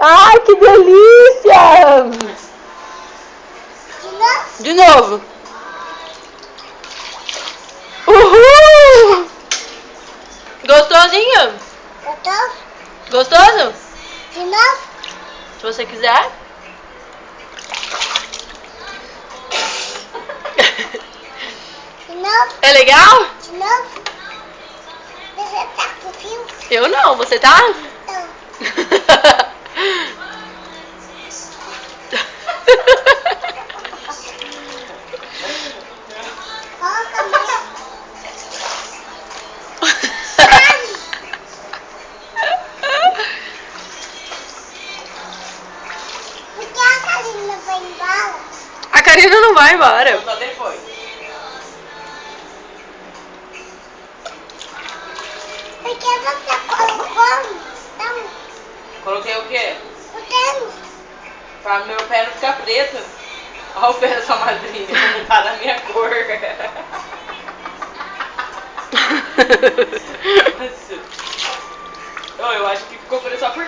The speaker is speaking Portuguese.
Ai, que delícia! De novo. Uhul! Gostosinho? Gostoso? De novo? Se você quiser. De novo? É legal? De novo? Você tá com fio? Eu não, você tá? Não. Coloca mais. Por que a Karina vai embora? A Karina não vai embora. Só depois. Porque você colocou então, Coloquei o quê? o tênis. Pra meu pé não ficar preto. Olha o pé da sua madrinha, não tá da minha cor. Eu acho que ficou preto só por